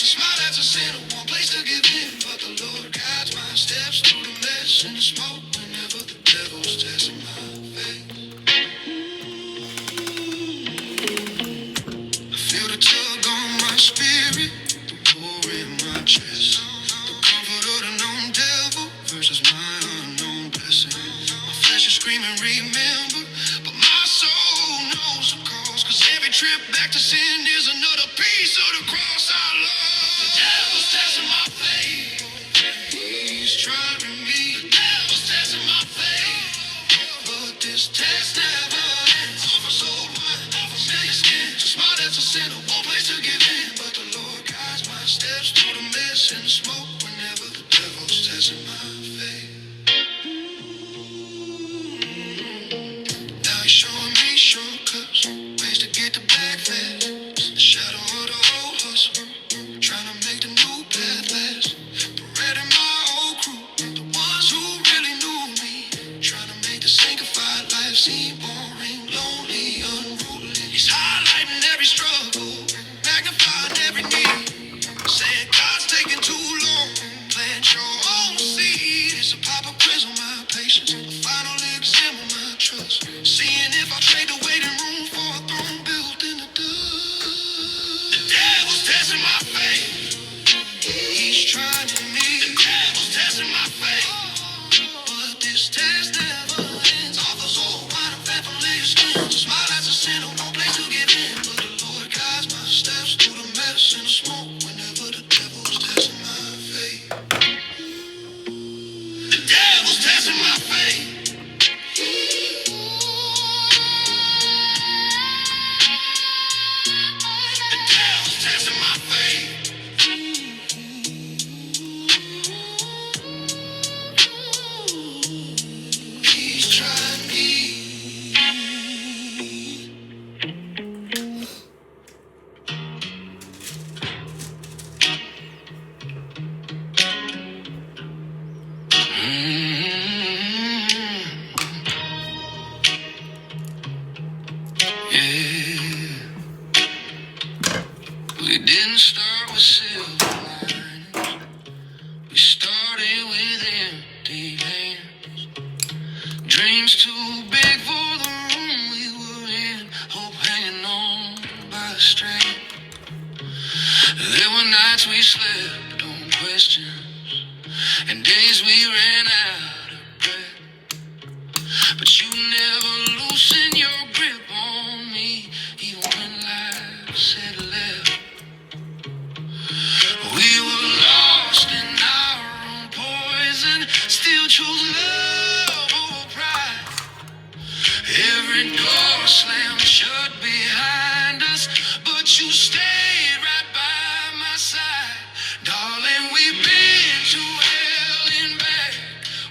A smile that's a sin, one place to give in. But the Lord guides my steps through the mess and the smoke whenever the devil's testing my faith. I feel the tug on my spirit, the war in my chest. The comfort of the known devil versus my unknown blessing. My flesh is screaming, remember, but my soul knows the cause. Cause every trip back to sin is another piece of the cross I love. The devil's testing my faith. He's trying me. The devil's testing my faith. But this test never ends. Offers old wine, offers million skins. So smart as a sinner, one place to give in. But the Lord guides my steps through the mess and the smoke whenever the devil's testing my faith. Now he's showing me shortcuts, ways to get the back fast. The shadow of the old hustle, trying to make the new path last. Parading my old crew, the ones who really knew me. Trying to make the sanctified life seem boring, lonely, unruly. He's highlighting every struggle, magnifying every need. Saying God's taking too long, plant your own seed. It's a pop-up quiz on my patience, a final exam on my trust. Seeing if I trade the waiting room for a throne built in the dust. The devil's testing my faith. He's trying me. The devil's testing my faith. But this test never ends. Offers old wine and familiar skins. A smile as a sinner, no place to get in. But the Lord guides my steps through the mess and the smoke whenever the devil's testing my faith. The devil's testing my faith. The devil's testing my faith. He's trying me. Yeah. We didn't start with silver linings. We started with empty hands. Dreams too big for the room we were in. Hope hanging on by a string. There were nights we slept on questions and days we ran out of breath. But you never loosened your grip on me, even when life said left. We were lost in our own poison, still chose love over pride. Every door slammed shut behind us, but you stayed right by my side. Darling, we've been to hell and back.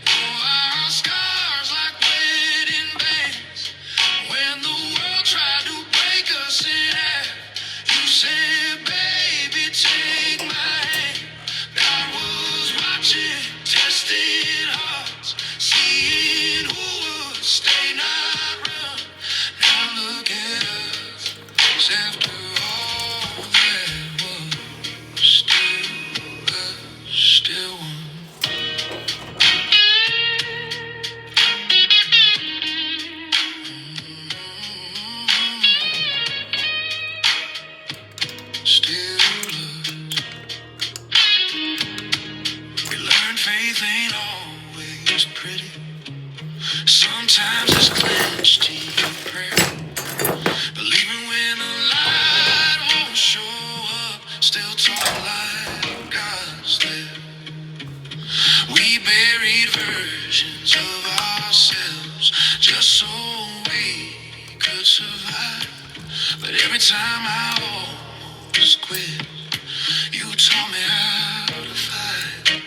Wore our scars like wedding bands. When the world tried to break us in half, you said, baby, take my hand. God was watching, testing hearts, seeing who would stay, not run. Now look at us, 'cause after all that was still us, still one. Still us. We learned faith ain't always pretty. Sometimes it's clenched in prayer. Believing when the light won't show up, still talk like God's there. We buried versions of ourselves just so we could survive. But every time I almost quit, you taught me how to fight.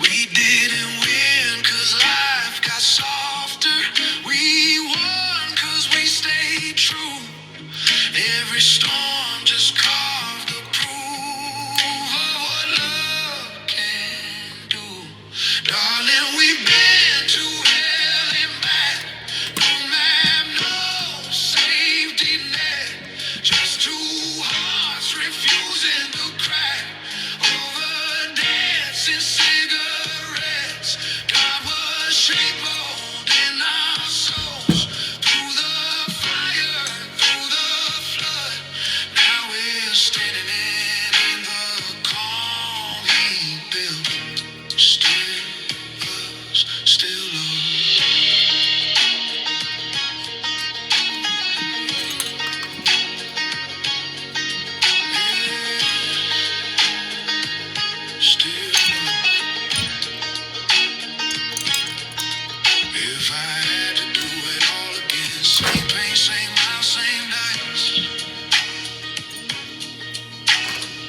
We didn't win 'cause life got softer. We won 'cause we stayed true. Every storm just carved a proof of what love can do. Darling, we've been to hell and back. No map, no safety net. Just two hearts refusing standing in the calm he built. Still us, still us. Still us. If I had to do it all again, same pain, same miles, same nights,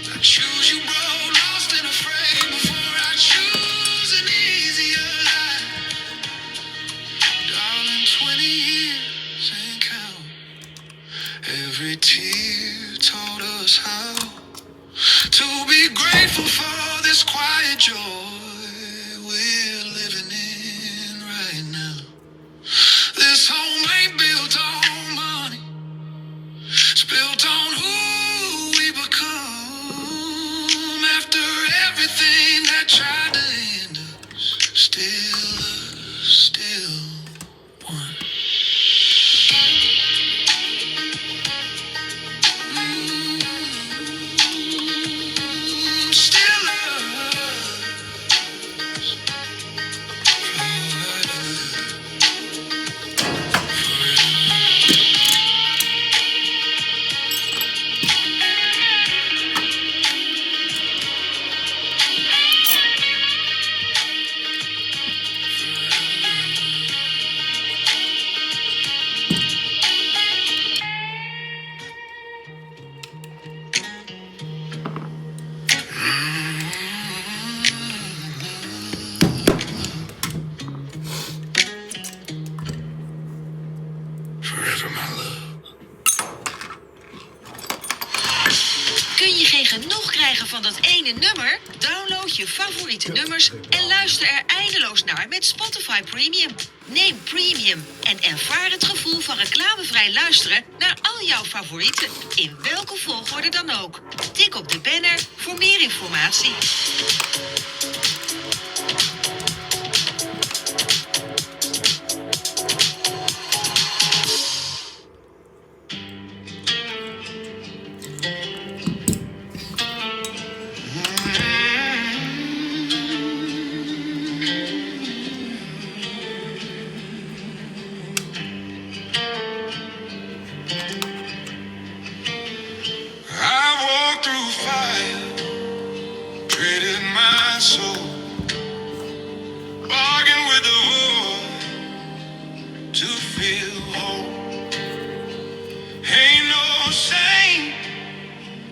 I choose you, bro, lost and afraid before I choose an easier life. Darling, 20 years ain't count. Every tear taught us how to be grateful for this quiet joy we're living in right now. This home ain't built on money, it's built on who we become after everything that tried to end us. Still one. Still us. Forever, my love. Kun je geen genoeg krijgen van dat ene nummer? Download je favoriete nummers en luister er eindeloos naar met Spotify Premium. Neem Premium en ervaar het gevoel van reclamevrij luisteren naar al jouw favorieten, in welke volgorde dan ook. Tik op de banner voor meer informatie. I've walked through fire, traded my soul, bargained with the void to feel whole. Ain't no shame,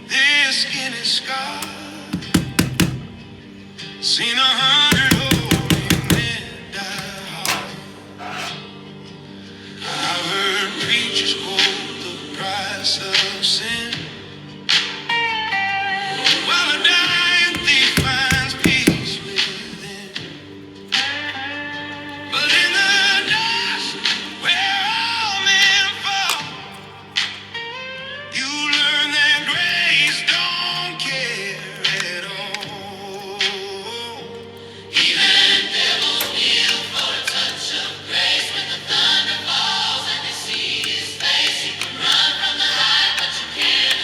this skin is scarred. Seen 100 holy men die hard. I've heard preachers quote the price of sin, while a dying thief finds peace within. But in the dust where all men fall, you learn that grace don't care at all. Even devils kneel for a touch of grace. When the thunder falls and they see his face, you can run from the light, but you can't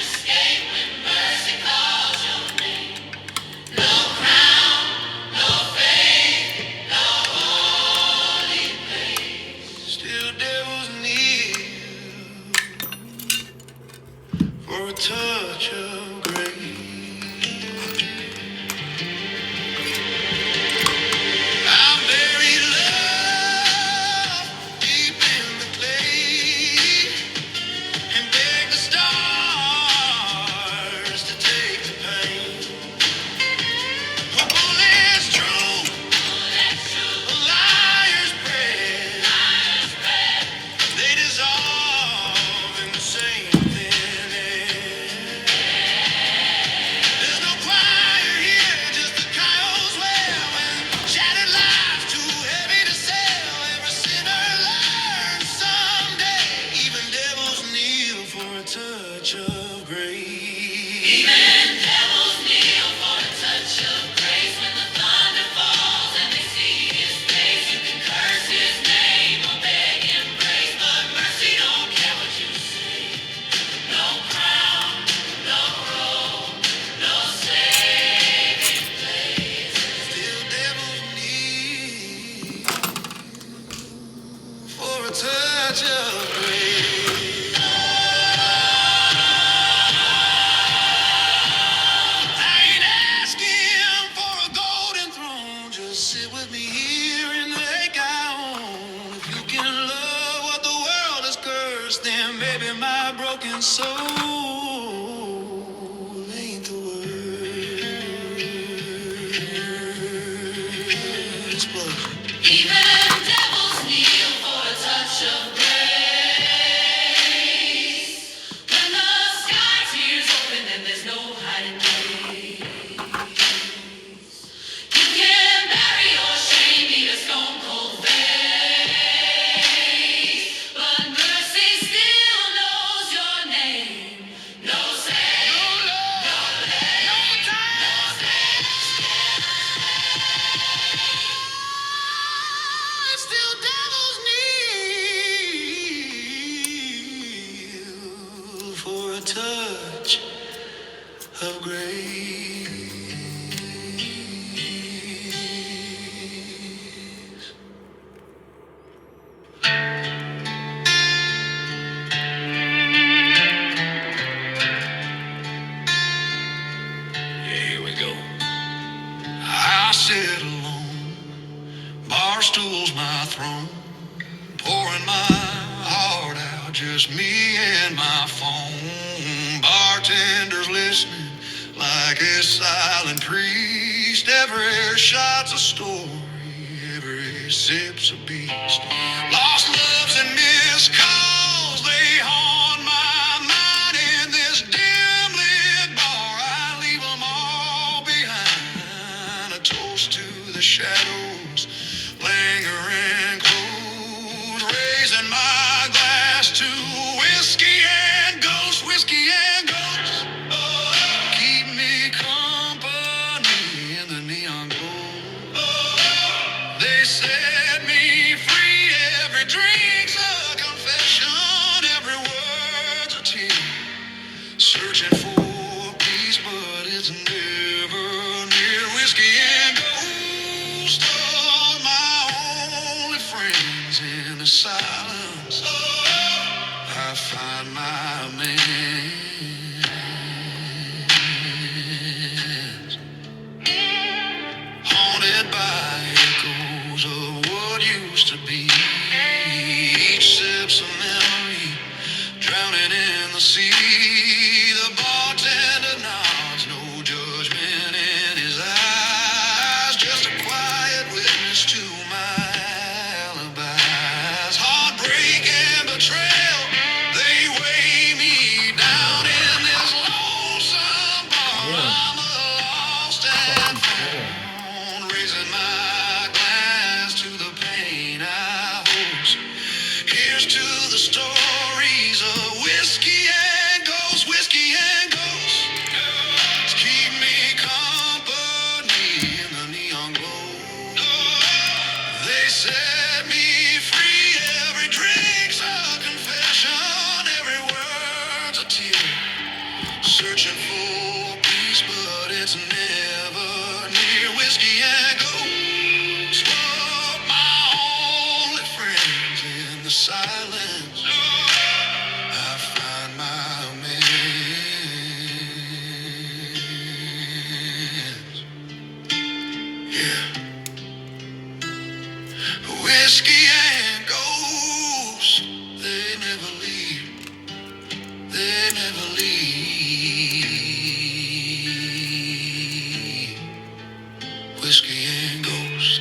my broken soul ain't the words, but even devils kneel for a touch of grace. When the sky tears open and there's no hiding place, you can bury your shame, need a stone cold face, but mercy still knows your name. No say, no love, no lay, no time, no stand. Still devils kneel for a touch of grace. Here we go. I sit alone, bar stool's my throne, pouring my heart out, just me and my phone. Bartenders listening like a silent priest. Every shot's a story, every sip's a beast. Lost loves and missed calls, they haunt my mind in this dim lit bar. I leave them all behind, a toast to the shadows, lingering close, raising my glass to whiskey and ghosts, whiskey and ghosts. Keep me company in the neon glow. They set me free, every drink's a confession, every word's a tear. Searching for peace, but it's never near. Whiskey and ghosts are my only friends. In the silence, I find my man. Haunted by echoes of what used to be. Each sip's a memory, drowning in the sea. The bartender nods, no judgment in his eyes, just a quiet witness to my alibis. Heartbreak and betrayal, they weigh me down in this lonesome bar. I'm a lost and found, raising my glass to the pain I host. Here's to the stories of whiskey and ghosts, whiskey and ghosts. Keep me company in the neon glow. They set me free, every drink's a confession, every word's a tear. Searching for peace, but it's never near. Whiskey and ghosts are my only friends. In the silence, I find my mans. Yeah. Whiskey and ghosts, they never leave. They never leave. Whiskey and ghosts.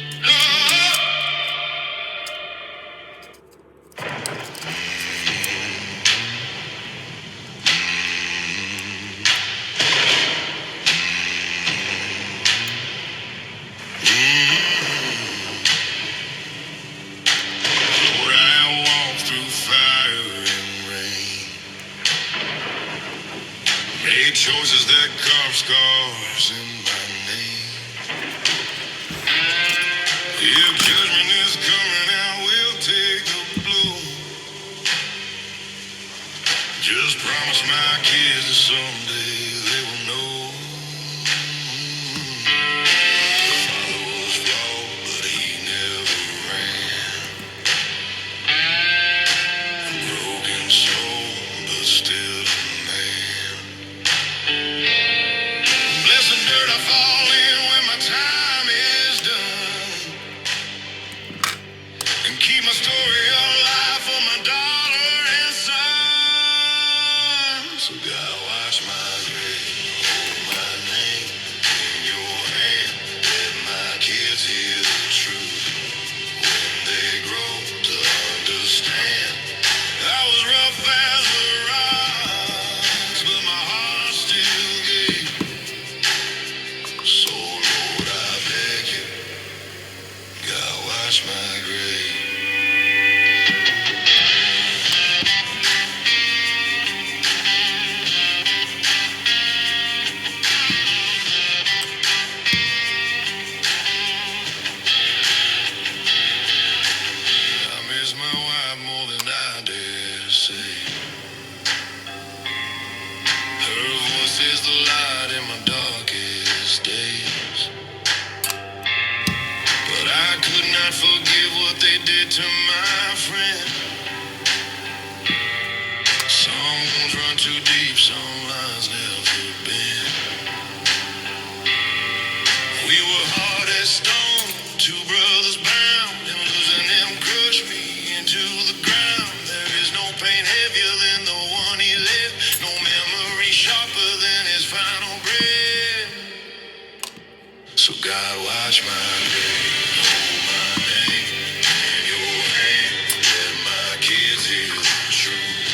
Lord, I walk through fire and rain, made choices that carve scars in my name. If judgment is coming, I will take the blow. Just promise my kids that someday they will know. Father was flawed, but he never ran. A broken soul, but still a man. Blessed dirt I fall in when my time is done, and keep my story alive for my daughter and son. So God watch my grave, hold my name in your hand. Let my kids hear the truth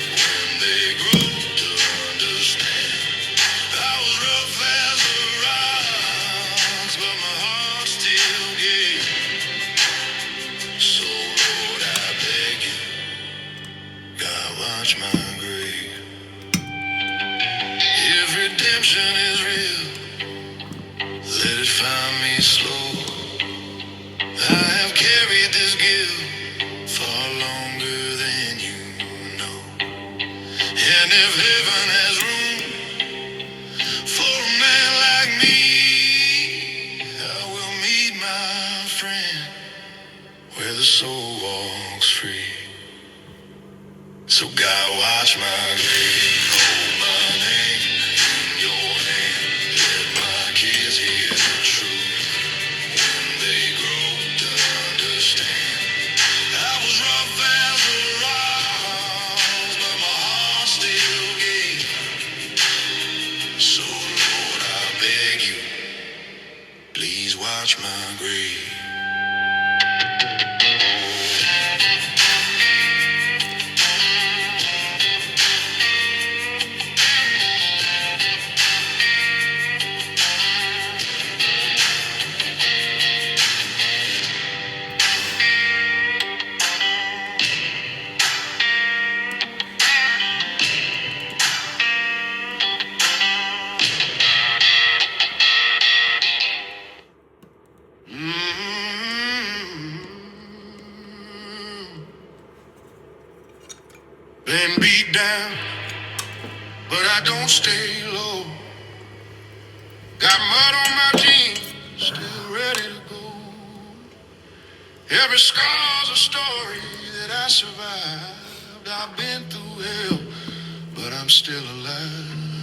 when they grow to understand. I was rough as a rock, but my heart still gave. So Lord, I beg you, God watch my grave. If redemption is real, let it find me slow. I have carried this guilt far longer than you know. And if heaven has room for a man like me, I will meet my friend where the soul walks free. So God watch my grave, hold my name in your hand. Let my kids hear the truth when they grow to understand. I was rough as a rock, but my heart still gave. So Lord, I beg you, please watch my grave. Been beat down, but I don't stay low. Got mud on my jeans, still ready to go. Every scar's a story that I survived. I've been through hell, but I'm still alive.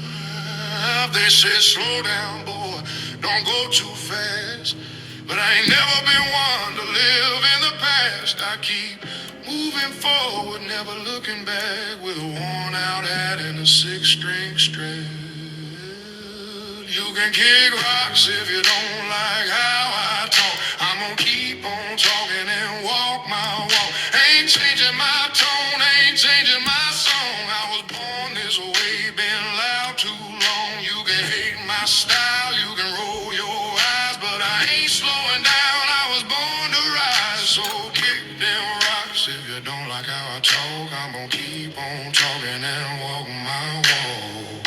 They say slow down, boy, don't go too fast. But I ain't never been one to live in the past. I keep moving forward, never looking back, with a worn out hat and a 6-string strap. You can kick rocks if you don't like how I talk. I'm gonna keep on talking and walk my walk. Ain't changing my tone, ain't changing my song. I was born this way, been loud too long. You can hate my style, you can roll your eyes, but I ain't slowing down. I was born to rise, so kick them rocks if you don't like how I talk. I'm gonna keep on talking and walk my walk.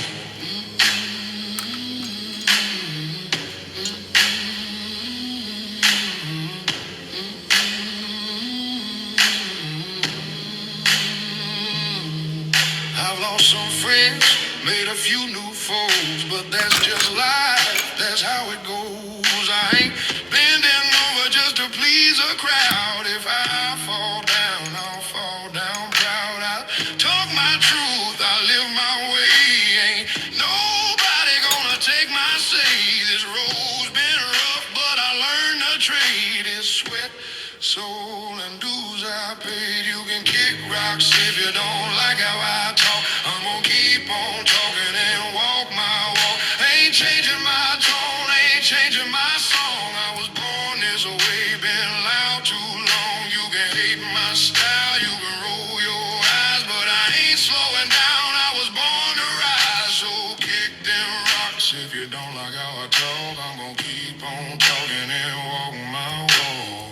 I've lost some friends, made a few new foes, but that's just life, that's how it goes. I ain't bending over just to please a crowd. If I fall down, I'll fall down proud. I talk my truth, I live my way. Ain't nobody gonna take my say. This road's been rough, but I learned the trade. It's sweat, soul, and dues I paid. You can kick rocks if you don't like how I talk. I'm gonna keep on talking and walk my walk. Ain't changing my tone, ain't changing my song. I was born this way, been loud too long. You can hate my style, you can roll your eyes, but I ain't slowing down. I was born to rise, so kick them rocks if you don't like how I talk. I'm gonna keep on talking and walk my walk.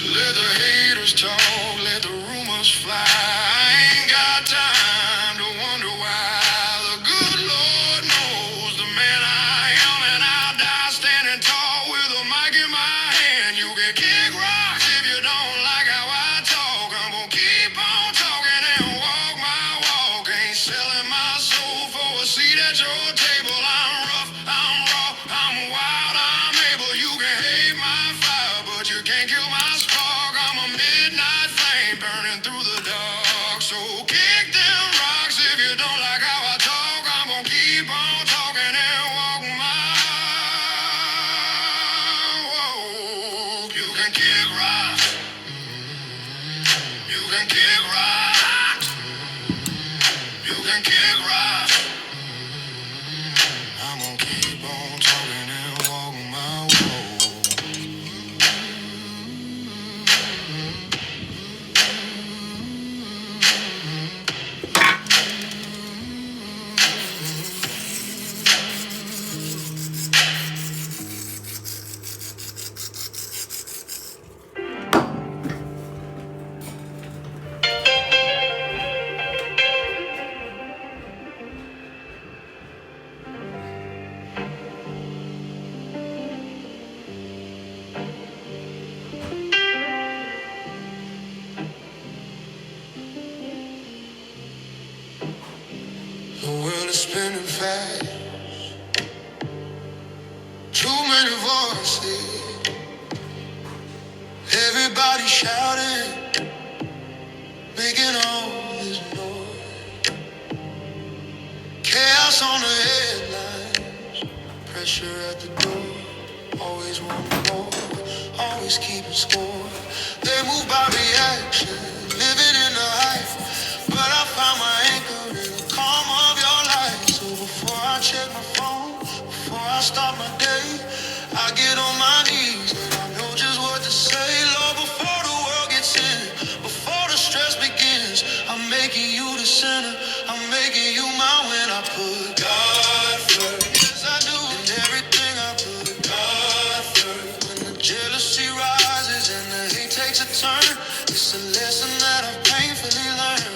Let the haters talk, let the rumors fly. I ain't got time to wonder why. The good Lord knows the man I am, and I'll die standing tall with a mic in my hand. You can kick rocks if you don't like how I talk. I'm gonna keep on talking and walk my walk. Ain't selling my soul for a seat at your table. I'm rough, I'm raw, I'm wild, I'm able. You can hate my fire, but you can't kill my spark. I'm a midnight flame burning through the dark. So kick them rocks if you don't like how I talk. I'm gonna keep on talking and walk my walk. You can kick rocks. You can kick rocks. You can kick rocks. is spinning fast. Too many voices, everybody shouting, making all this noise. Chaos on the headlines, pressure at the door. Always wanting more, always keeping score. They move by reaction, living in the hype. But I found my anchor in the calm of your light. So before I check my phone, before I start my day, I get on my knees and I know just what to say. Lord, before the world gets in, before the stress begins, I'm making you the center, I'm making you mine when I put God first. Yes, I do. In everything I put God first. When the jealousy rises and the hate takes a turn, it's a lesson that I've painfully learned.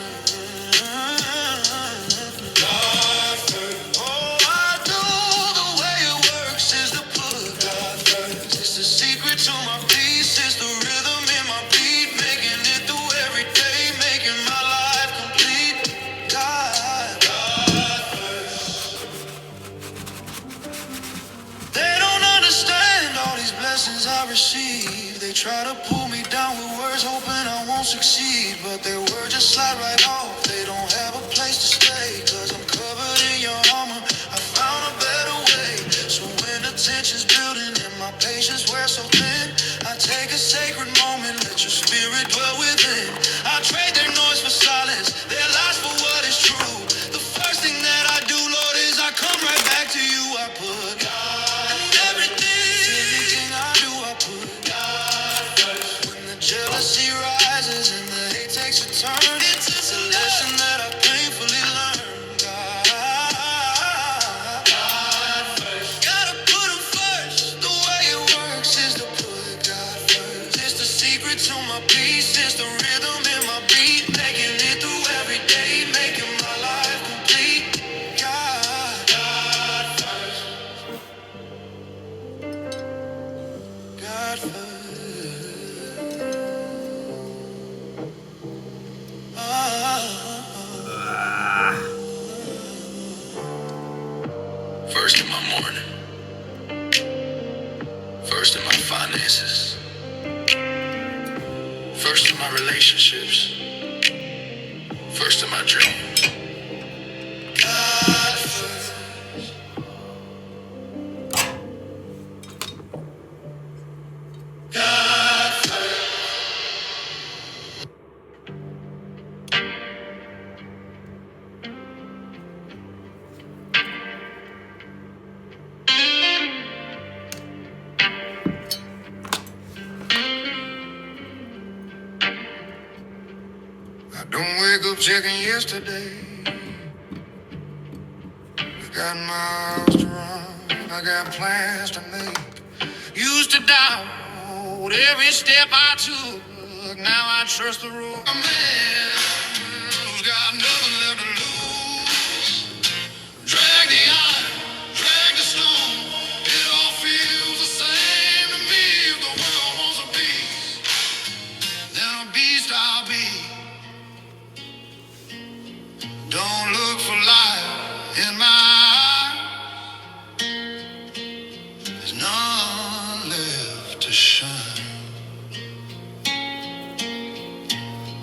God first. Oh, I do. The way it works is to put God first. It's the secret to my peace. It's the rhythm in my beat, making it through every day, making my life complete. God first. They don't understand all these blessings I receive. They try to pull me down with words, hoping I won't succeed. But their words just slide right off. They don't have a place to stay, cause I'm covered in your armor. I found a better way. So when the tension's building and my patience wears so thin, I take a sacred moment, let your spirit dwell within. I trade their noise for silence, their lies for what is true. The first thing that I do, Lord, is I come right back to you. I put God in everything I do. I put God first. When the jealousy rises and the hate takes a turn, it's a lesson that I painfully learned. God first. Gotta put him first. The way it works is to put God first. It's the secret to my peace. It's the rhythm in my beat, making it through every day, making my life complete. God first. God first. First in my morning, first in my finances, first in my relationships, first in my dreams. God first. God first. I don't wake up checking yesterday. I got miles to run, I got plans to make. Used to doubt every step I took, now I trust the road. A man who's got nothing left to lose. Drag the iron, drag the stone. It all feels the same to me. If the world wants a piece, then a beast I'll be. Don't look for light in my eyes. There's none left to shine.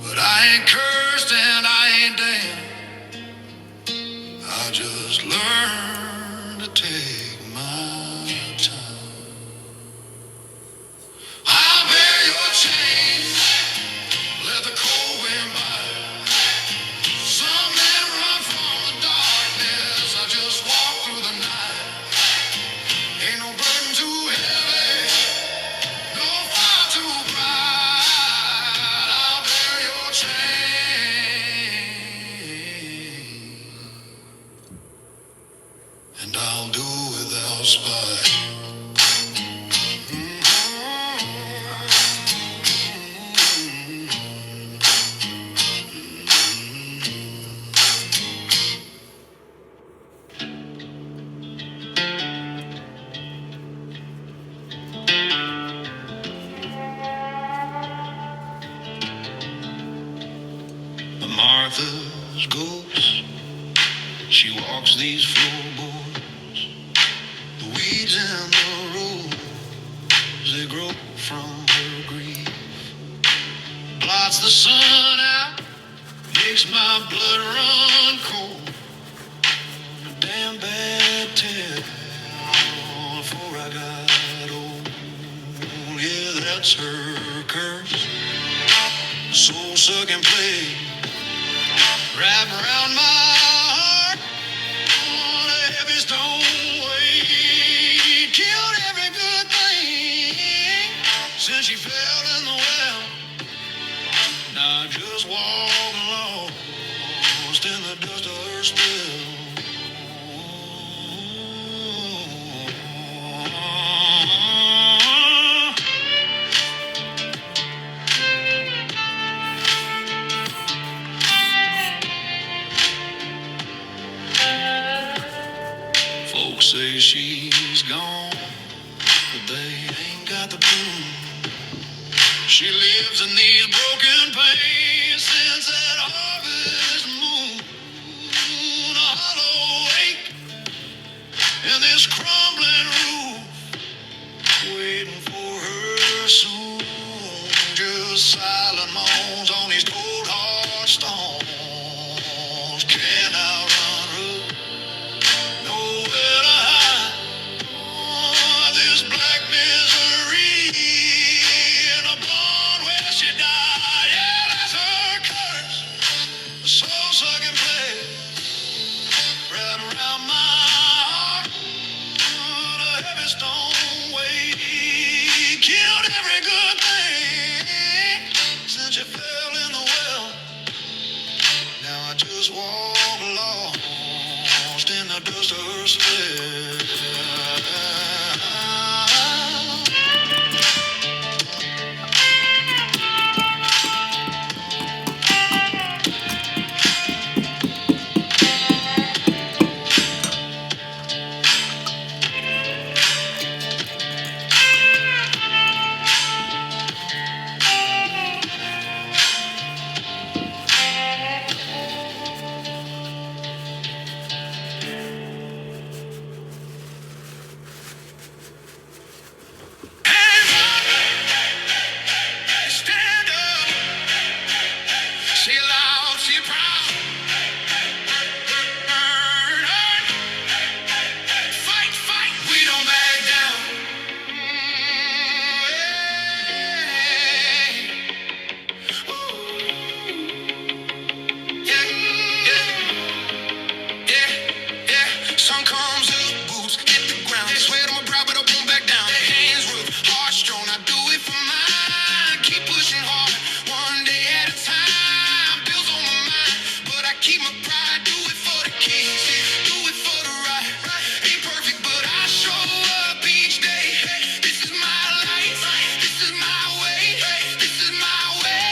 But I ain't cursed and I ain't damned. I just learned to take my time. I'll bear your chains. Let the cold wind bite. Some men run from the darkness. I just walk through the night. Ain't no burden too heavy, no fire too bright. I'll bear your chain, and I'll do without spite. Martha's ghost, she walks these floorboards. The weeds and the rose, they grow from her grief. Blots the sun out, makes my blood run cold. A damn bad tale before I got old. Yeah, that's her curse. Soul-sucking plague wrapped around my heart. On a heavy stone weight killed every good thing since she fell in the well. Now I just walk lost in the dust of her spell. Folks say she's gone, but they ain't got the proof. She lives in these broken pains since that harvest moon. A hollow ache in this crumbling roof, waiting for her soon. Just silent moans on these cold hard stones. Can't outrun her, nowhere to hide. Oh, this black misery in a barn where she died. Yeah, that's her curse. The soul-sucking plague right around my heart. The heavy stone weight killed every good thing since you fell in the well. Now I just walk lost in the dust of her spell. Stand up, she loud, she proud. Earn, fight, fight, we don't back down. Ooh, yeah, yeah, yeah, yeah. Sun comes up, boots hit the ground. Sweat on my brow, but I won't back down. Hands rough, heart strong, I do it for mine. Keep pushing hard, one day at a time. Bills on my mind, but I keep my pride. Do it for the kids, do it for the right. Ain't perfect, but I show up each day. This is my life, this is my way, this is my way.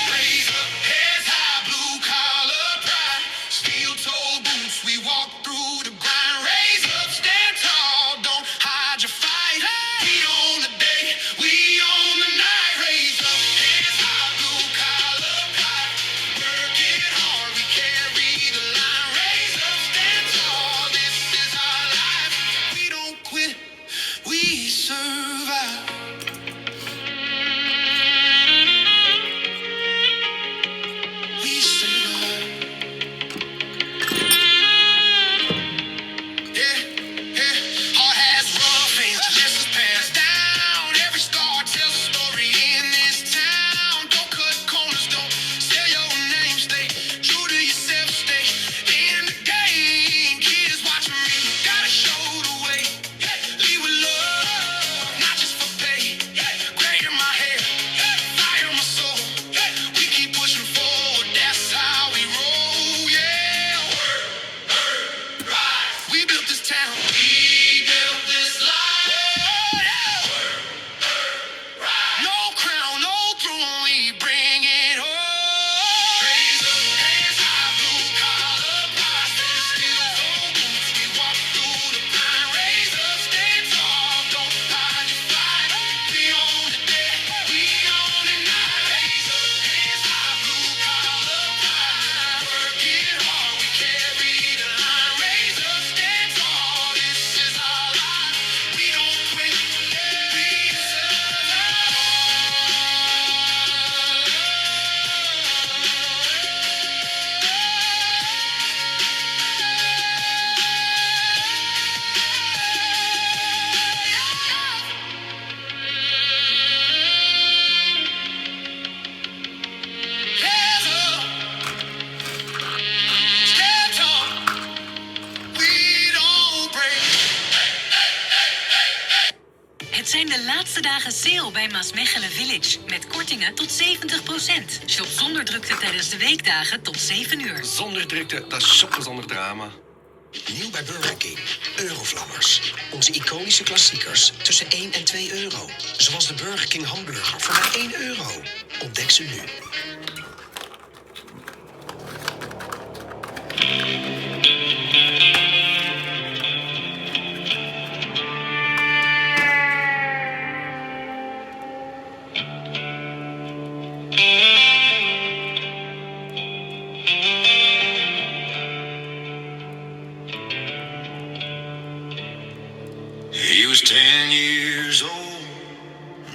Raise up, heads high, blue collar pride. Steel toe boots, we walk through the grind. Raise up, stand tall, don't hide your fight. We own the day, we own the night. Raise up, heads high, blue collar pride. Working hard, we carry the line. Raise up, stand tall, this is our life. We don't quit, we survive. We survive. laatste dagen sale bij Maasmechelen Village. Met kortingen tot 70%. Shop zonder drukte tijdens de weekdagen tot 7 uur. Zonder drukte, dat is shoppen zonder drama. Nieuw bij Burger King. Eurovlammers. Onze iconische klassiekers tussen 1 en 2 euro. Zoals de Burger King hamburger voor maar 1 euro. Ontdek ze nu. He was 10 years old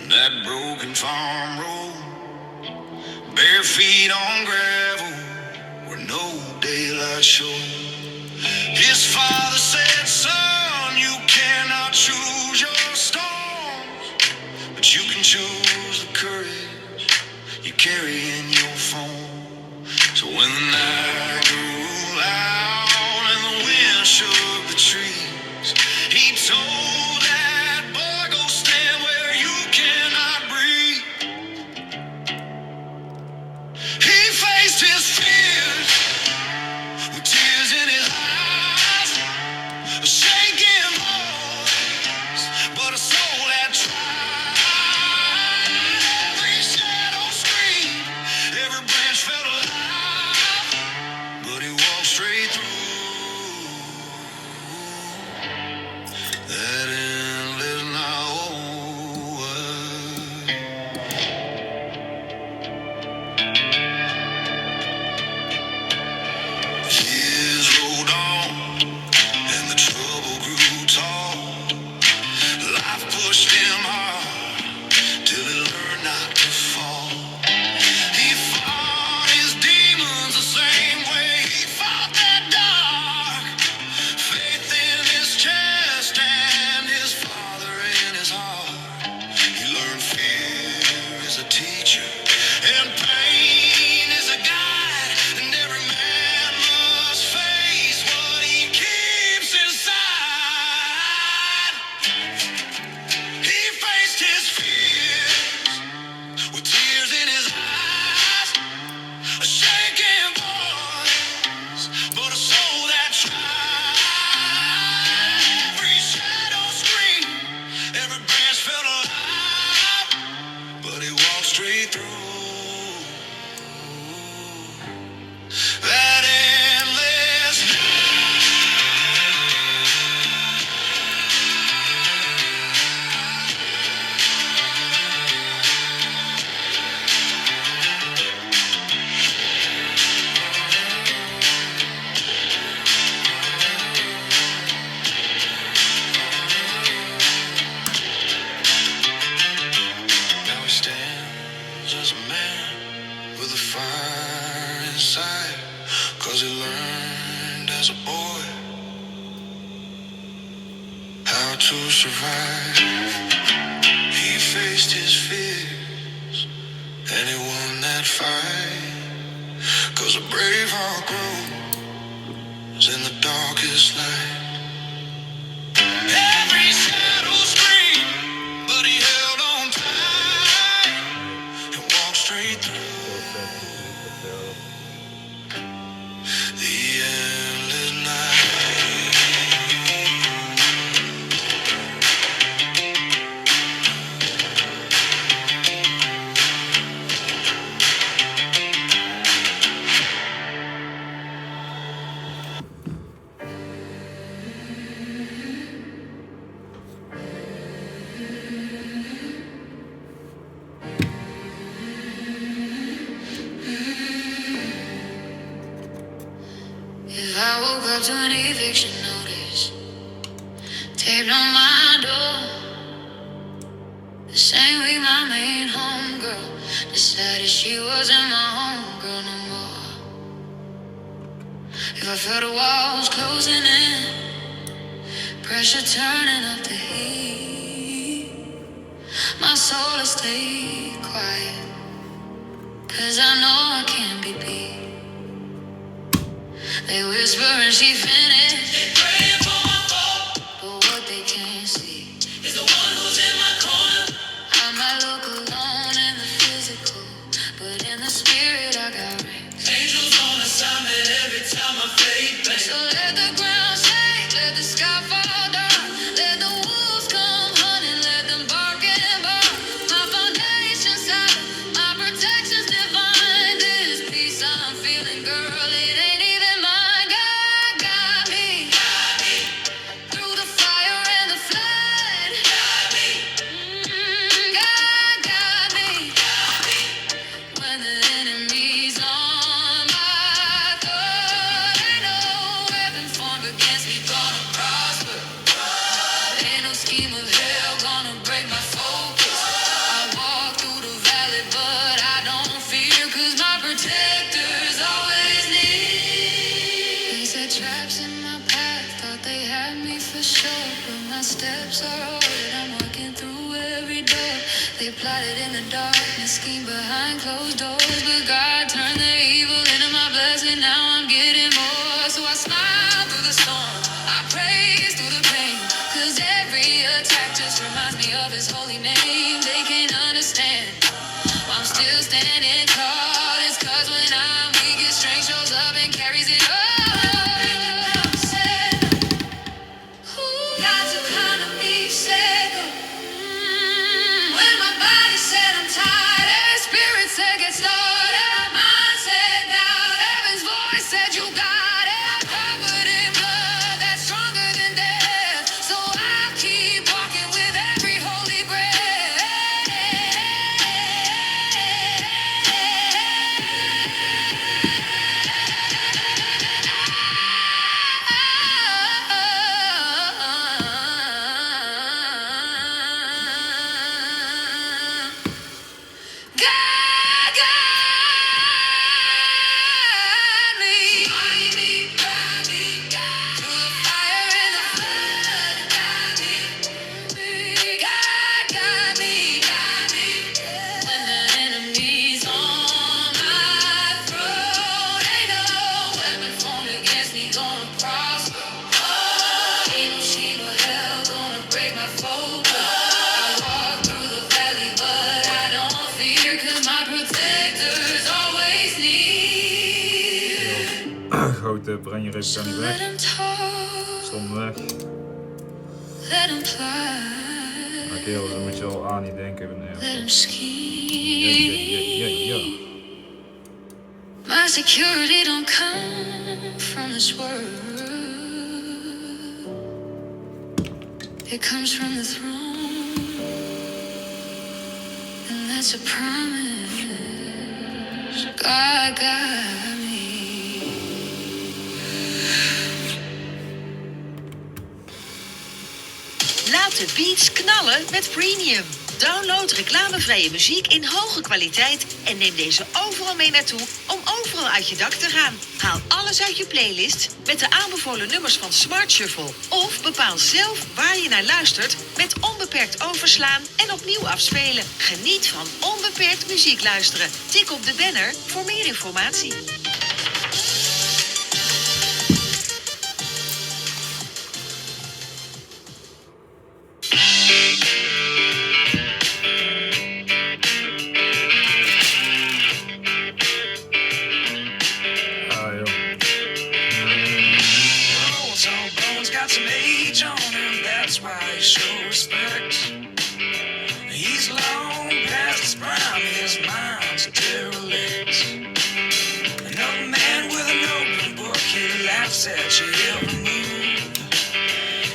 on that broken farm road, bare feet on gravel where no daylight showed. His father said, son, you cannot choose your storms, but you can choose the courage you carry in your phone. So when the night grew loud and the wind shook the trees, he told that boy, go stand where you cannot breathe. He faced his fears with tears in his eyes, a shaking voice, but a soul that tried. Every shadow screamed, every branch felt alive, but he walked straight through that endless night. Years rolled on and the trouble grew tall. Life pushed him hard till he learned not to fall. He fought his demons the same way he fought that dark faith in his chest and his father in his heart. He learned fear is a teacher and pain is a guide, and every man must face what he keeps inside. He faced his fears with tears in his eyes, a shaking voice, but a soul that tried. Every shadow screamed, every branch felt alive, but he walked straight through that endless Now he stands as a man with a fire inside, 'cause he learned as a boy how to survive. He faced his fears and he won that fight, 'cause a brave heart grows in the darkest night. Every shadow screamed, but he held on tight and walked straight through the endless night. If I woke up to an eviction notice taped on my door, the same week my main homegirl decided she wasn't my homegirl no more. If I felt the walls closing in, pressure turning up the heat, my soul will stay quiet, 'cause I know I can't be beat. They whisper and she finished. They praying for my fall, but what they can't see is the one who's in my corner. So let the ground shake, let the sky fall down, let the wolves come hunting, let them bark and bark. My foundation's solid, my protection's divine. This peace I'm feeling, girl, it ain't even mine. God got me through the fire and the flood. God got me when the enemy's on my throat. Ain't no weapon formed against me gonna prosper. Ain't no scheme of hell gonna break my focus. I walk through the valley, but I don't fear, 'cause my protector's always near. They set traps in my path, thought they had me for sure, but my steps are ordered, I'm walking through every door. They plotted in the darkness, schemed behind closed doors, but God turned their evil into my blessing. Now I'm getting more, so I smile through the storm, I praise through the pain, 'cause every attack just reminds me of His holy name. They can't understand why I'm still standing tall. It's 'cause when I'm weak, His strength shows up and carries it all. Got to kind of me said, when my body said I'm tired, spirit said get started, mind said doubt, heaven's voice said you got it. Covered in blood that's stronger than death, so I'll keep walking with every holy breath. God got me. Through the fire and the flood. God got me. When the enemy's on my throat, ain't no weapon formed against me gonna prosper. Ain't no scheme of hell gonna break my focus. I walk through the valley, but I don't fear, 'cause my protector's always near. Grote brandje So kan niet let weg. him talk, Stond weg. let him fly, Maar kerel, dan moet je al aan niet denken. let him Ja. scheme. My security don't come from this world. It comes from the throne, and that's a promise. God got me. Laat de beats knallen met Premium. Download reclamevrije muziek in hoge kwaliteit en neem deze overal mee naartoe om overal uit je dak te gaan. Haal alles uit je playlist met de aanbevolen nummers van Smart Shuffle. Of bepaal zelf waar je naar luistert met onbeperkt overslaan en opnieuw afspelen. Geniet van onbeperkt muziek luisteren. Tik op de banner voor meer informatie. Ah, joh. Oh, tall bones got some age on him, that's why he show respect. He's long past his prime, his mind's a derelict. Another man with an open book, he laughs at you every move.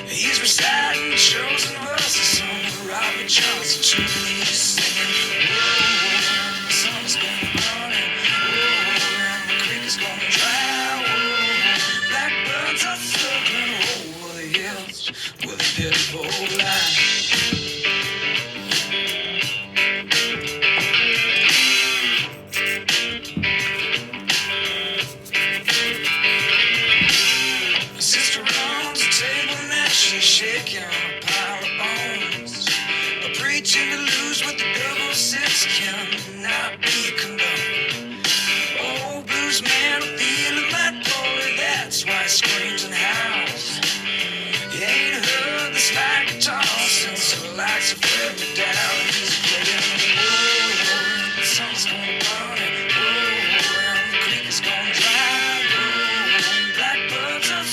He's reciting chosen verses on Robert Johnson tune. He's singing, whoa, the sun's gonna burn it, whoa, and the creek is gonna dry, whoa. Blackbirds are circling over the hills with a pitiful line. Sister runs the table now, she's shaking a pile of bones. A preaching to lose with the double six cannot be condoned. Old blues man feeling that poorly, that's why he screams and howls. He ain't heard the slide guitar since the lights have let me down. He's playing, whoa, the sun's gonna burn it, whoa, and the creek is gonna dry, whoa, blackbirds are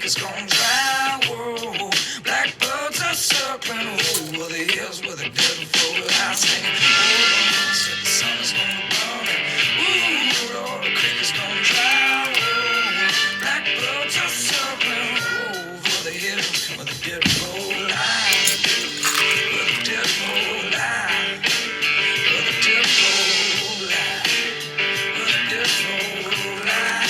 creek is gone dry. Whoa, blackbirds are circling over the hills with a beautiful eye singing. Oh, said the sun is gonna burn it. Ooh, oh, the creek is gonna dry. Whoa, blackbirds are circling over the hills with a beautiful eye. With a beautiful eye. With a beautiful eye. With a beautiful eye.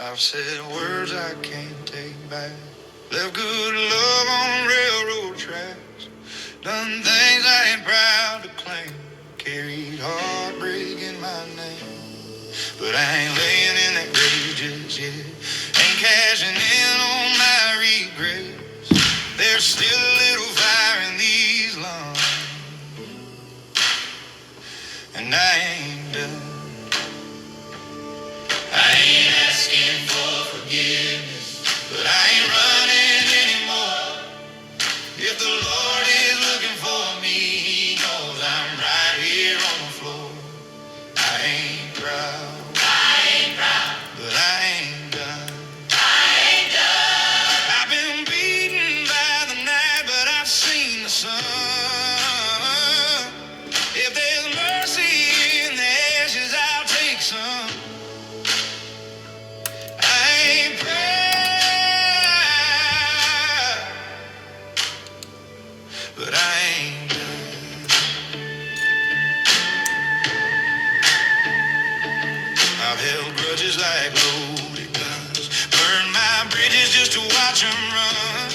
I've said words I can't take back. Left good love on railroad tracks. Done things I ain't proud to claim. Carried heartbreak in my name. But I ain't laying in that grave just yet. Ain't cashing in on my regrets. There's still a little fire in these lungs. And I ain't done. I ain't asking for forgiveness, but I ain't running anymore. If the Lord is looking for me, He knows I'm right here on the floor. I ain't proud, but I ain't done. I've been beaten by the night, but I've seen the sun. If there's mercy in the ashes, I'll take some. But I ain't done. I've held grudges like loaded guns. Burned my bridges just to watch them run.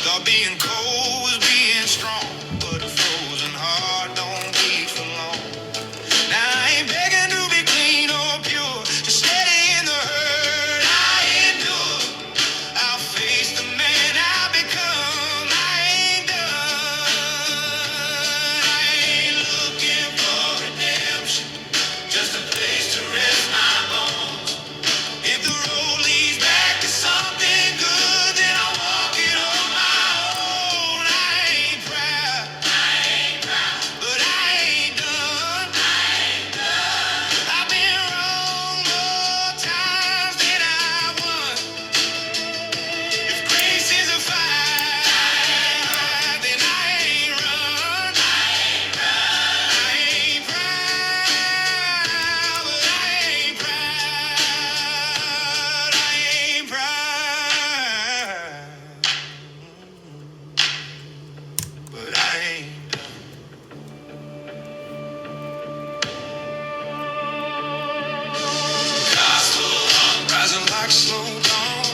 Thought being cold was being strong, but a frozen heart don't beat for long. Now I ain't begging to be clean or pure, just steady in the hurt I endure. I'll face the man I've become. I ain't done. I ain't looking for redemption, just a place to rest my bones. If the road leads back to something good, then I'll walk it on my own. I ain't proud, but I ain't done. I've been wrong more times than I won. If grace is a fire, then I ain't run. I ain't proud, but I ain't proud. I ain't proud, but I ain't done. Rising like slow dawn.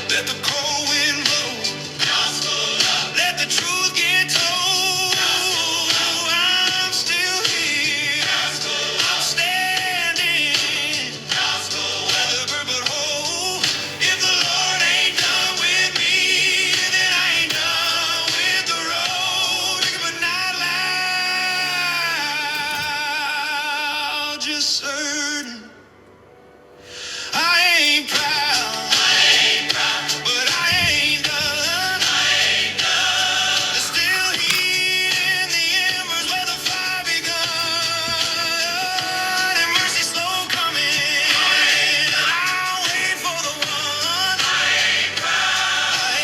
Let the cold wind blow. Let the truth get told. I'm still here. I'm standing. Weather but whole. If the Lord ain't done with me, then I ain't done with the road. But not loud, just certain. I ain't proud, but I ain't done. There's still heat in the embers where the fire begun. And mercy slow coming. I'll wait for the one. I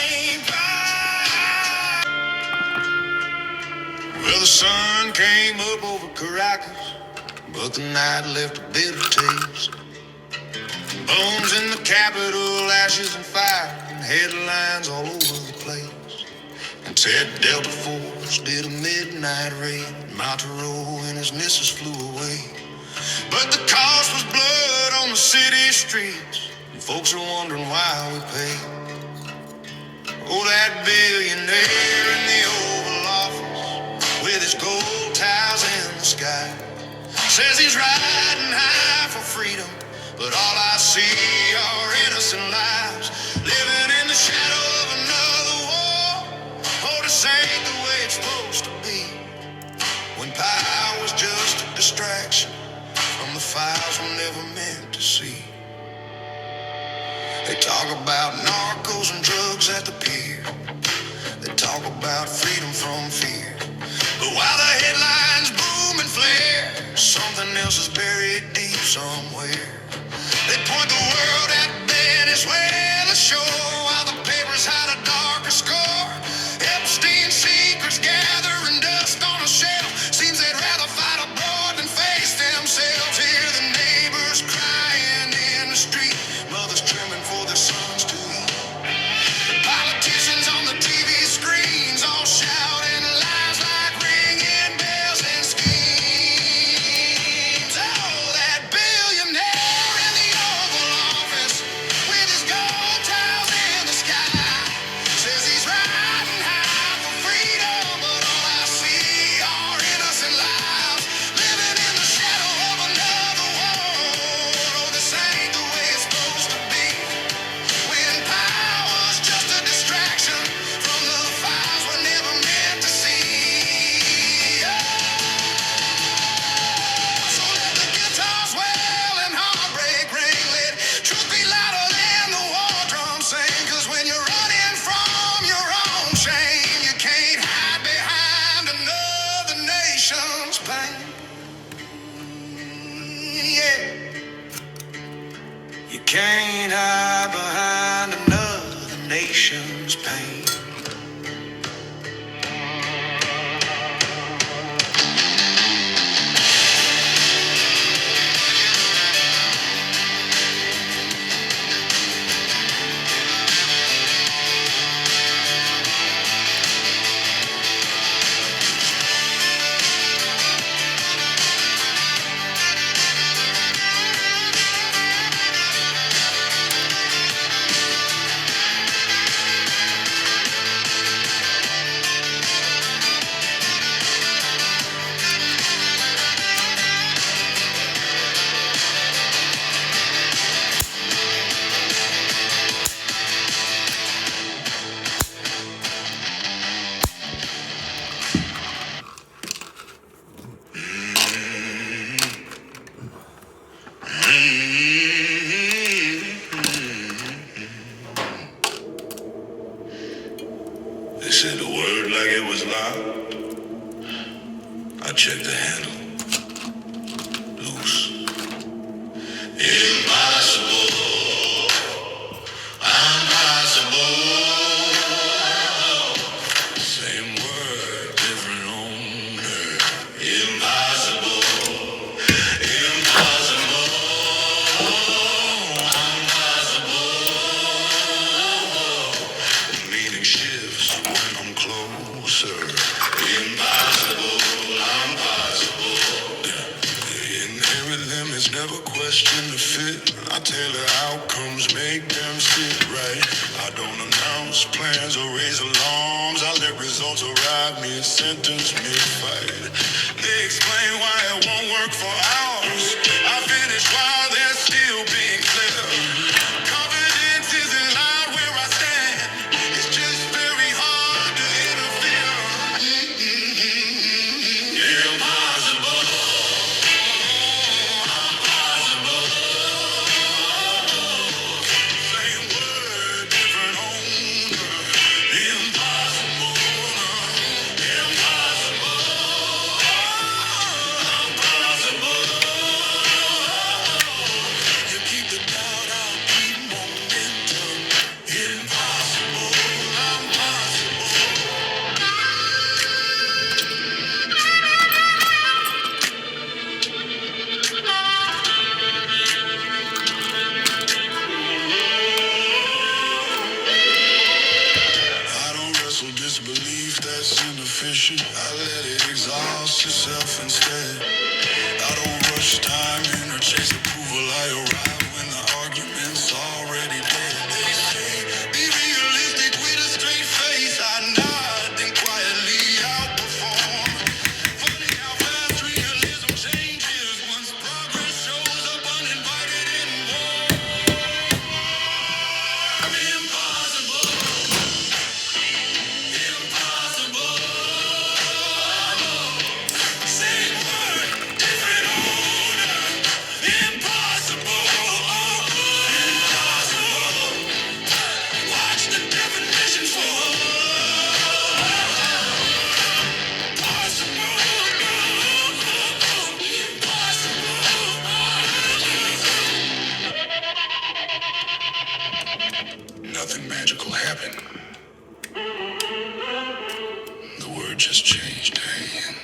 ain't proud. Well, the sun came up over Caracas, but the night left a bitter taste. Bones in the Capitol, ashes and fire, and headlines all over the place. And Ted Delta Force did a midnight raid. Monteroe and his missus flew away. But the cost was blood on the city streets, and folks are wondering why we pay. Oh, that billionaire in the Oval Office with his gold tiles in the sky says he's riding high for freedom, but all I see are innocent lives living in the shadow of another war. Oh, this ain't the way it's supposed to be, when power was just a distraction from the files we're never meant to see. They talk about narcos and drugs at the pier. They talk about freedom from fear. But while the headlines boom and flare, something else is buried deep somewhere. They point the world at Venezuela's shore while the papers hide a darker score. Epstein's secrets gathering dust on a shelf. Seems they'd rather fight abroad than face themselves. Hear the neighbors crying in the street, mothers trembling for their sons to eat. Politicians on the TV screens all shouting lies like ringing bells and schemes. Oh, that billionaire in the Oval Office with his gold tiles in the sky says he's riding high for freedom, but all I see are innocent lives living in the shadow of another war. Oh, this ain't the way it's supposed to be. When power's just a distraction from the files we're never meant to see. So let the guitars wail and heartbreak ring. Let truth be louder than the war drum sing. 'Cause when you're running from your own shame, you can't hide behind another nation's pain. Yeah. You can't hide behind another nation's pain. They said the word like it was locked. I checked the handle. Loose. Impossible. Impossible. Same word, different owner. Impossible. Impossible. Impossible. Meaning shifts when I'm closer. Impossible. Impossible. Inherit them is never question to fit. I tailor outcomes, make them sit right. I don't announce plans or raise alarms. I let results arrive mid-sentence, mid-fight. They explain why it won't work for ours. I finish while they're still being clear. Confidence isn't loud where I stand. It's just very hard to interfere. Impossible. Same word, different owner. Impossible. Impossible. Impossible. magical happen. The word just changed, Diane.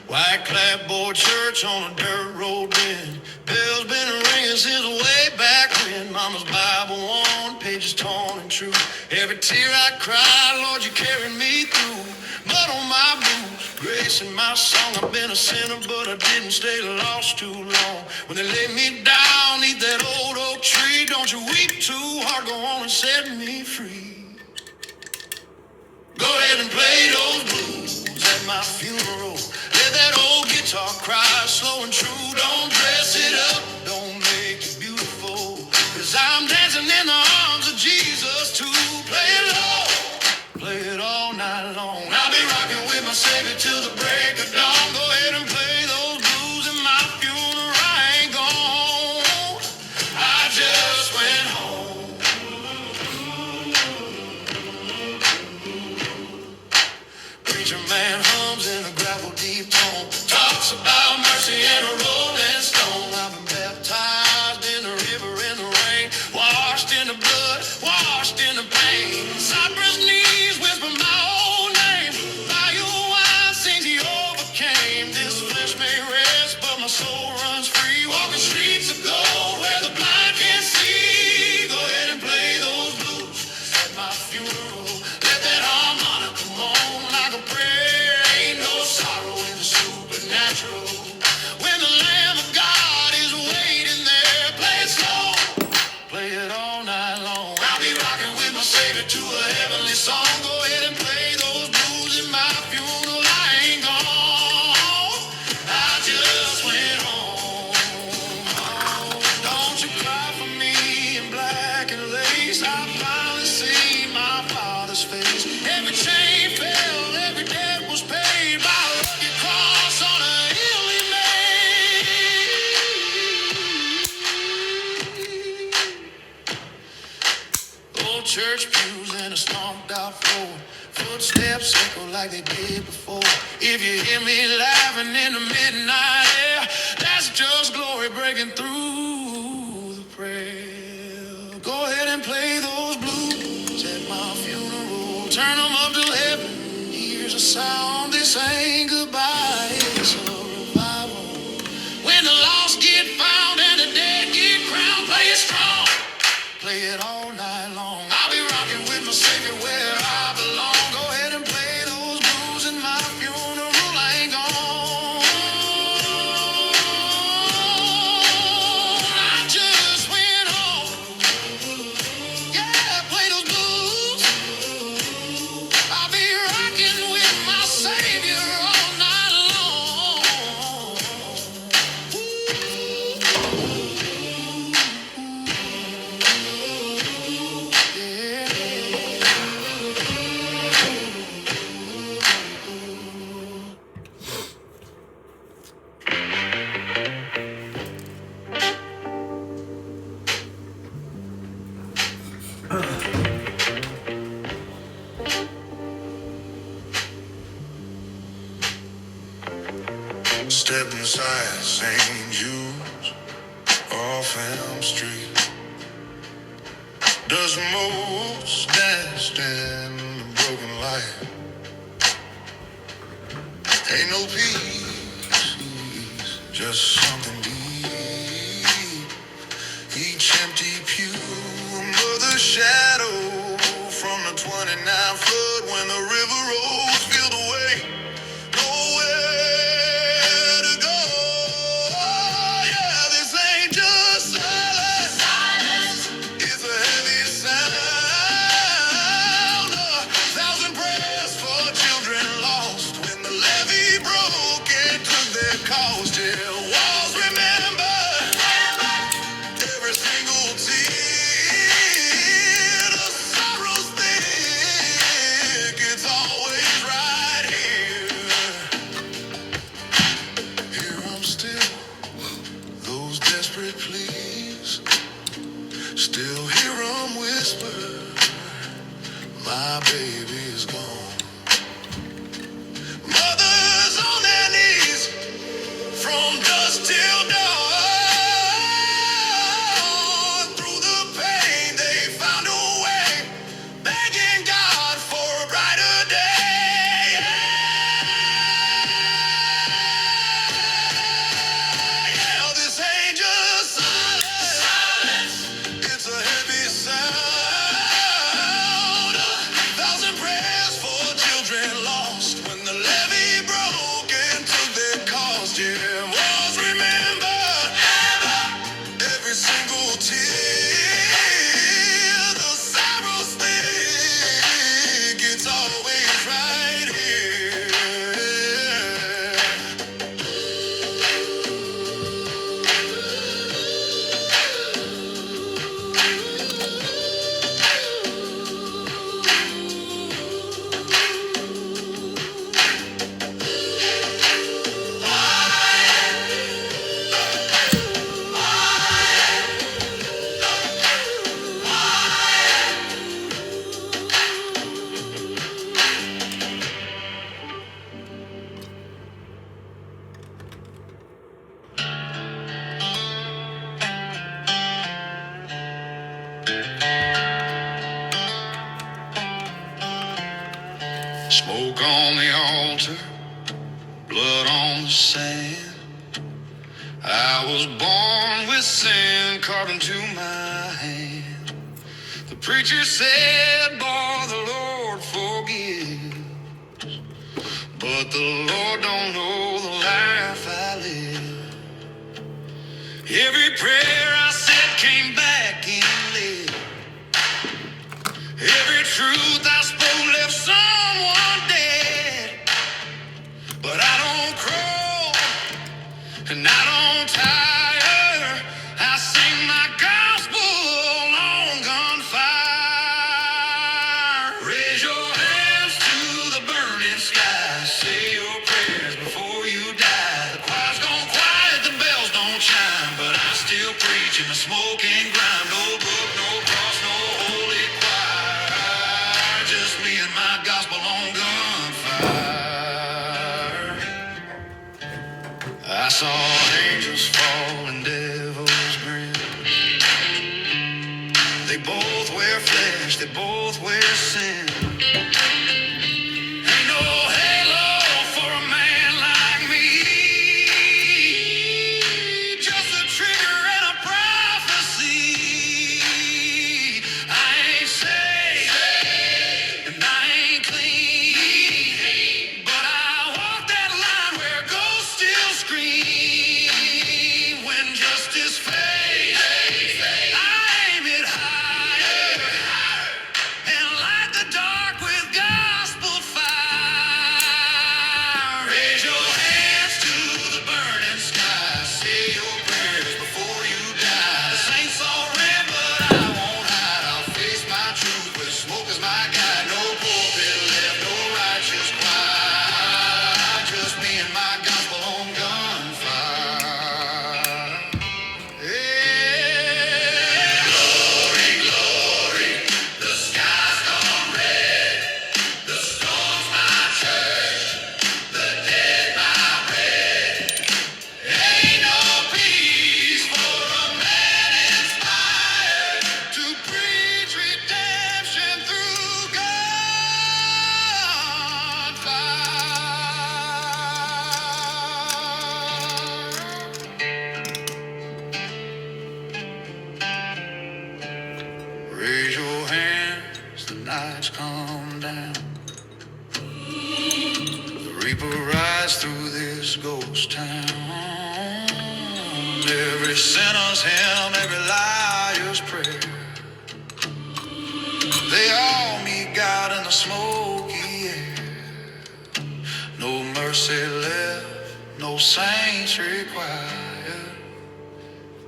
White clapboard church on a dirt road bend. Bells been ringing since way back when. Mama's Bible on, pages torn and true. Every tear I cried, Lord, you carried me through. Mud on my boots, grace in my song. I've been a sinner, but I didn't stay lost too long. When they laid me down, neath that old oak tree, don't you weep too hard, go on and set me free. Go ahead and play those blues at my funeral. Let that old guitar cry slow and true. Don't dress it up, don't make it beautiful. Cause I'm dancing in the arms of Jesus too. Play it low, play it all night long. I'll be rocking with my Savior till the break of dawn. Go ahead and play those blues at my funeral. I ain't gone, I just went home. Preacher man hums in a gravel deep tone. Talks about mercy and a rolling stone. I've been baptized in the river in the rain. Washed in the blood, washed in the pain. Cypress knees whisper my own name. By your wine sings he overcame. This flesh may rest, but my soul runs free. Walking streets of gold where the blind can see. Go ahead and play those blues at my funeral. Let that harmonica come on like a prayer. Ain't no sorrow in the supernatural. When the Lamb of God is waiting there, play it slow, play it all night long. I'll be rocking with my Savior to a heavenly song. Go ahead and play those blues in my funeral. I ain't gone, I just went home. Don't you cry for me in black and lace. I finally see my Father's face. Every chain fell, every debt was paid by a rugged cross on a hill he made. Old church pews and a stomped out floor. Footsteps echo like they did before. If you hear me laughing in the midnight air, that's just glory breaking through the prayer. Go ahead and play those blues at my funeral. Turn them up to heaven. Here's a sound they sang goodbye. It's a revival. When the lost get found and the dead get crowned, play it strong, play it all night long. I'll be rocking with my Savior where I belong. Go ahead and play those blues in my funeral. I ain't gone, I just went home. Yeah, play those blues. I'll be rocking with my Savior all night long. Step inside St. Jude's off Elm Street. Does most danced in a broken light. Ain't no peace, just something deep. Each empty pew, another shadow from the 29 flood when the river rose, filled away. Nowhere to go. Oh, yeah, this ain't just silence. desperate pleas. Still hear 'em whisper, my baby is gone. Mothers on their knees from dusk till dawn. Through the pain they found a way, begging God for a brighter day. Yeah, this ain't just silence. It's a heavy sound. A thousand prayers for children lost when the levee broke and took their cost. Yeah, wars remember every single tear. The sorrow stick, it's always right here. Smoke on the altar, blood on the sand. I was born with sin carved into my hand. The preacher said, boy, the Lord forgives, but the Lord don't know the life I live. Every prayer I said came back in lit. Every truth I spoke left someone dead. But I don't crawl and I don't tire. I sing my gospel on gunfire. Raise your hands to the burning sky. Say your prayers before you die. The choir's gone quiet, the bells don't chime, but I still preach in the smoke and grime. No book, no cross, no holy choir. Just me and my gospel on gunfire. I saw angels fall and devils grin. They both wear flesh, they both wear sin. Ain't no halo for a man like me. Just a trigger and a prophecy. I ain't saved and I ain't clean, but I walk that line where ghosts still scream. When justice fades, I aim it higher and light the dark with gospel fire. Raise your hands to the burning sky. Say your prayers before you die. The saints all ran, but I won't hide. I'll face my truth with smoke as my guide. No pulpit left, no righteous choir. Just me and my gospel on gunfire. Yeah. Glory, glory, the sky's gone red. The storm's my church, the dead my bread. Ain't no peace for a man inspired to preach redemption through gunfire. Raise your hands, the night's come down. The reaper rides through this ghost town. Every sinner's hymn, every liar's prayer. They all meet God in the smoky air. No mercy left, no saints required.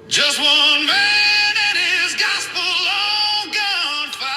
Just one man and his gospel on gunfire.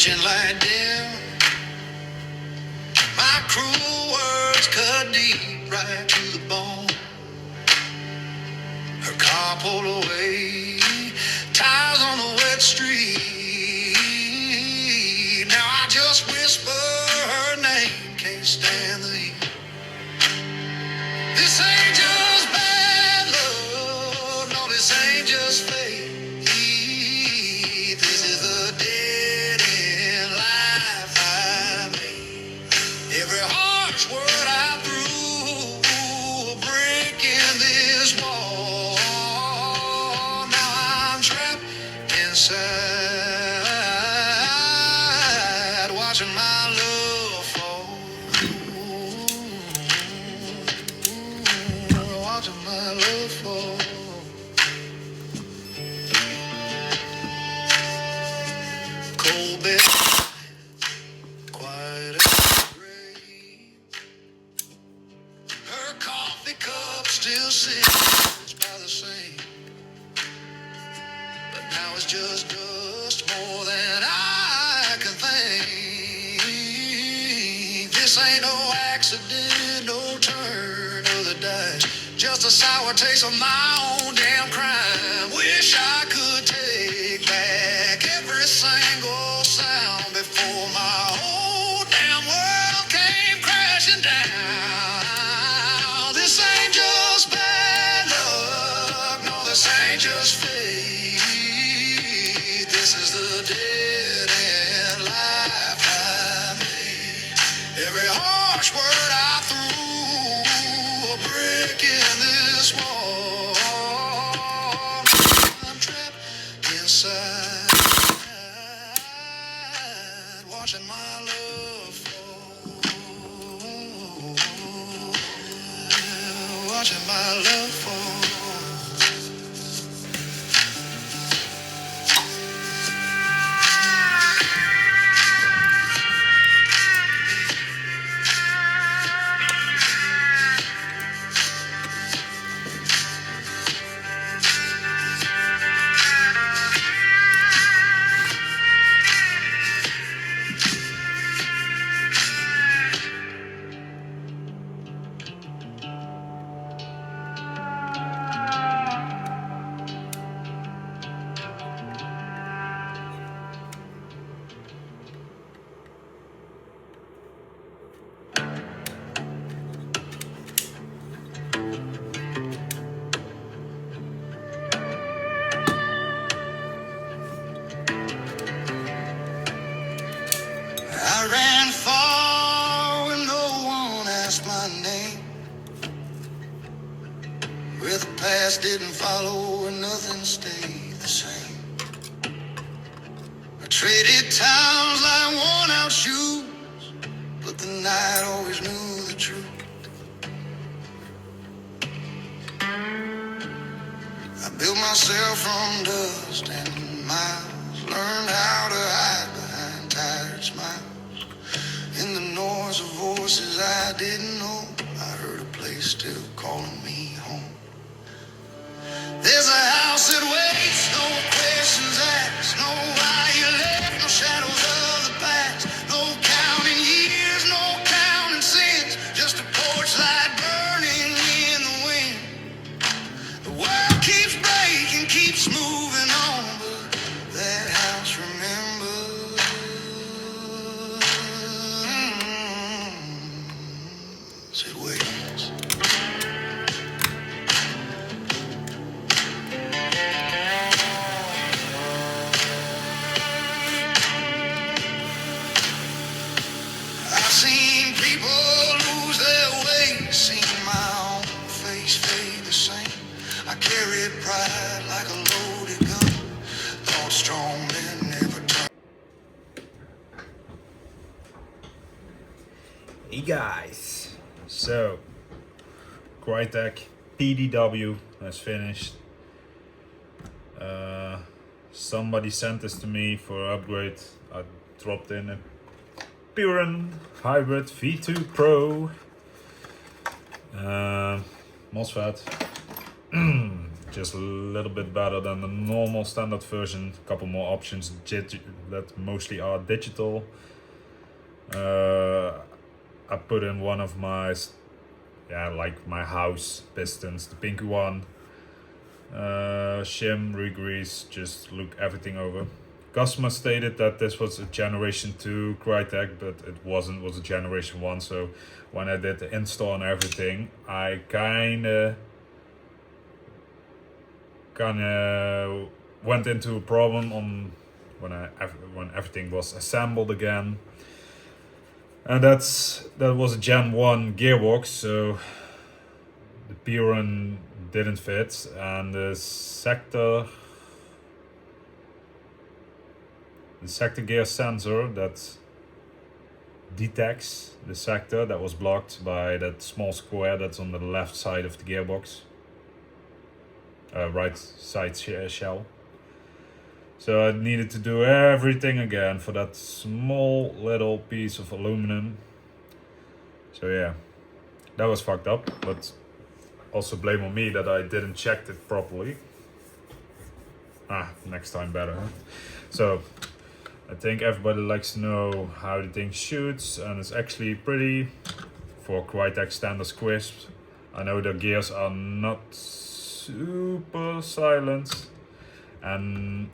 Reaching light dim, my cruel words cut deep right to the bone. Her car pulled away, tires on the wet street. Now I just whisper her name, can't stand the heat. This ain't just bad love, no, this ain't just fate. This is the dead end life I made. Every harsh word I threw, a brick in this wall. Now I'm trapped inside, watching my love fall. Watching my love fall. Cold bed, quiet as the grave. Her coffee cup still sits by the same. But now it's just dust, more than I can think. This ain't no accident, no turn of the dice. Just a sour taste of my own damn crime. Wish I could take back every single sound before my whole damn world came crashing down. This ain't just bad luck, no, this ain't just fate. This is the dead end life I made. Every harsh word I threw, a brick in this wall. I'm trapped inside, watching my love fall. Watching my love fall. I ran far when no one asked my name, where the past didn't follow and nothing stayed the same. I traded towns like worn out shoes, but the night always knew the truth. I built myself from dust and miles, learned how to hide behind tired smiles. In the noise of voices I didn't know, I heard a place still calling me home. There's a house that waits, no questions asked, no why you left, no shadows of the past, no counting years, no counting sins, just a porch light burning in the wind. The world keeps breaking, keeps moving on, but that house remembers. It waits. I've seen people lose their way, seen my own face fade the same. I carried pride like a loaded gun, thought strong men never turn. Hey guys, so Krytac PDW has finished. Somebody sent this to me for upgrade. I dropped in a Purin Hybrid V2 Pro Mosfet. just a little bit better than the normal standard version. A couple more options that mostly are digital. I put in one of my, like my house pistons, the pink one. Shim, regrease, just look everything over. Customer stated that this was a generation 2 Krytac, but it wasn't, it was a generation 1. So when I did the install and everything, I kinda went into a problem on when everything was assembled again. And that was a Gen 1 gearbox, so the Piran didn't fit, and the sector gear sensor that detects the sector, that was blocked by that small square that's on the left side of the gearbox, right side shell. So I needed to do everything again for that small little piece of aluminum. So yeah, that was fucked up, but also blame on me that I didn't check it properly. Next time better. Huh? So I think everybody likes to know how the thing shoots, and it's actually pretty for Krytac standard squisps. I know the gears are not super silent, and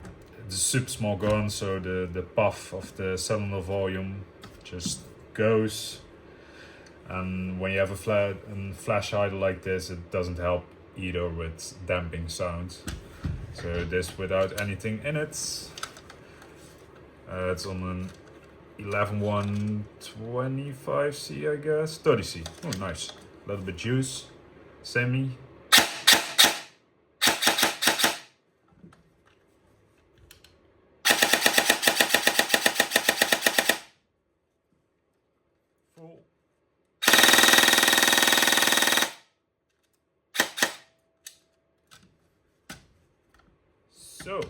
it's a super small gun, so the puff of the cylinder volume just goes. And when you have a flash hider like this, it doesn't help either with damping sound. So this without anything in it. It's on an 11125C, I guess. 30C. Oh, nice. A little bit juice. Semi. Full. So.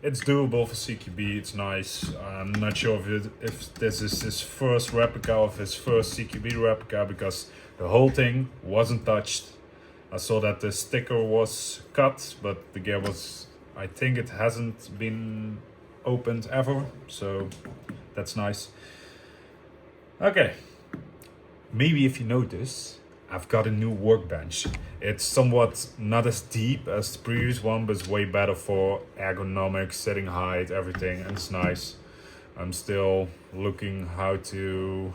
It's doable for CQB, it's nice. I'm not sure if this is his first replica of his first CQB replica, because the whole thing wasn't touched. I saw that the sticker was cut, but the gear was, I think it hasn't been opened ever, so that's nice. Okay, maybe if you notice, I've got a new workbench. It's somewhat not as deep as the previous one, but it's way better for ergonomics, setting height, everything, and it's nice. I'm still looking how to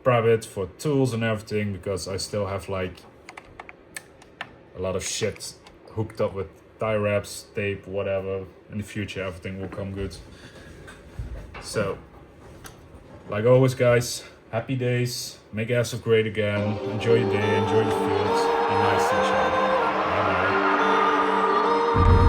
prep it for tools and everything, because I still have like a lot of shit hooked up with tie wraps, tape, whatever. In the future everything will come good. So, like always guys, happy days, make yourself great again, enjoy your day, enjoy the fields, be nice to each other. Bye bye.